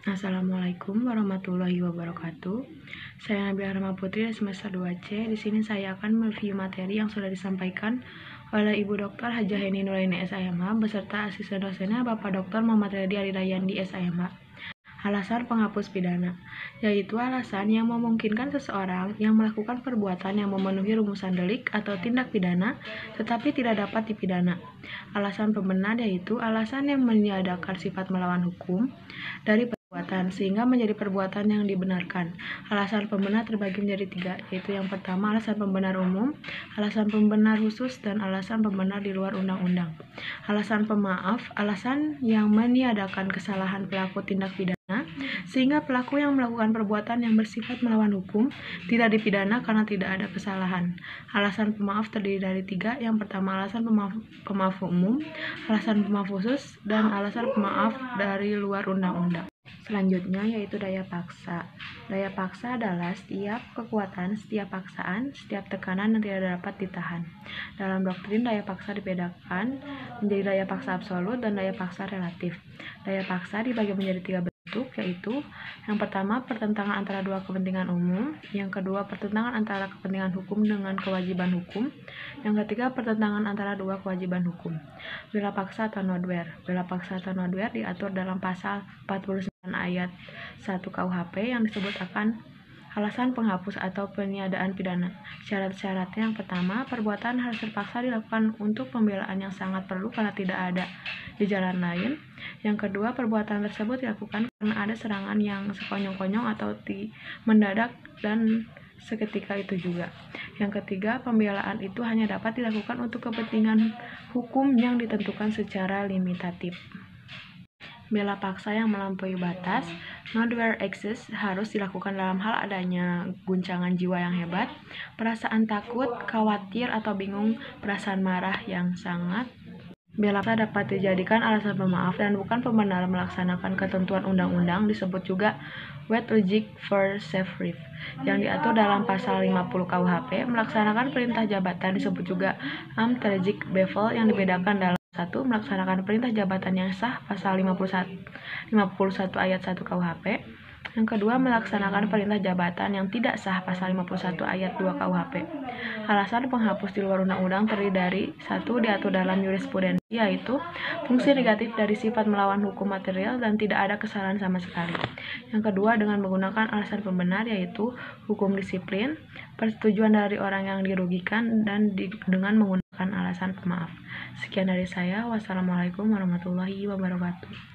Assalamualaikum warahmatullahi wabarakatuh. Saya Nabila Rahma Putri dari semester 2C. Di sini saya akan mereview materi yang sudah disampaikan oleh Ibu Dr. Hajah Heni Nuraini SIMH beserta asisten dosennya Bapak Dr. Muhammad Redi Aridayandi SIMH. Alasan penghapus pidana, yaitu alasan yang memungkinkan seseorang yang melakukan perbuatan yang memenuhi rumusan delik atau tindak pidana tetapi tidak dapat dipidana. Alasan pembenar yaitu alasan yang meniadakan sifat melawan hukum dari perbuatan sehingga menjadi perbuatan yang dibenarkan. Alasan pembenar terbagi menjadi 3, yaitu yang pertama alasan pembenar umum, alasan pembenar khusus, dan alasan pembenar di luar undang-undang. Alasan pemaaf, alasan yang meniadakan kesalahan pelaku tindak pidana sehingga pelaku yang melakukan perbuatan yang bersifat melawan hukum tidak dipidana karena tidak ada kesalahan. Alasan pemaaf terdiri dari 3, yang pertama alasan pemaaf umum, alasan pemaaf khusus, dan alasan pemaaf dari luar undang-undang. Selanjutnya yaitu daya paksa. Daya paksa adalah setiap kekuatan, setiap paksaan, setiap tekanan yang tidak dapat ditahan. Dalam doktrin daya paksa dibedakan menjadi daya paksa absolut dan daya paksa relatif. Daya paksa dibagi menjadi 3 bentuk, yaitu yang pertama pertentangan antara dua kepentingan umum, yang kedua pertentangan antara kepentingan hukum dengan kewajiban hukum, yang ketiga pertentangan antara dua kewajiban hukum. Bela paksa atau nodware. Bela paksa atau nodware diatur dalam pasal 49 ayat 1 KUHP yang disebut akan alasan penghapus atau peniadaan pidana. Syarat-syaratnya yang pertama, perbuatan harus terpaksa dilakukan untuk pembelaan yang sangat perlu karena tidak ada di jalan lain. Yang kedua, perbuatan tersebut dilakukan karena ada serangan yang sekonyong-konyong atau mendadak dan seketika itu juga. Yang ketiga, pembelaan itu hanya dapat dilakukan untuk kepentingan hukum yang ditentukan secara limitatif. Bela paksa yang melampaui batas, nodware excess, harus dilakukan dalam hal adanya guncangan jiwa yang hebat, perasaan takut, khawatir, atau bingung, perasaan marah yang sangat. Bela paksa dapat dijadikan alasan pemaaf dan bukan pembenar melaksanakan ketentuan undang-undang, disebut juga wet logic for safe yang diatur dalam pasal 50 KUHP. Melaksanakan perintah jabatan disebut juga amtelgic bevel yang dibedakan dalam 1. Melaksanakan perintah jabatan yang sah pasal 51 ayat 1 KUHP. Yang kedua, melaksanakan perintah jabatan yang tidak sah pasal 51 ayat 2 KUHP. Alasan penghapus di luar undang-undang terdiri dari 1. Diatur dalam jurisprudensi, yaitu fungsi negatif dari sifat melawan hukum material dan tidak ada kesalahan sama sekali. Yang kedua, dengan menggunakan alasan pembenar, yaitu hukum disiplin, persetujuan dari orang yang dirugikan, dan dengan menggunakan alasan pemaaf. Sekian dari saya. Wassalamualaikum warahmatullahi wabarakatuh.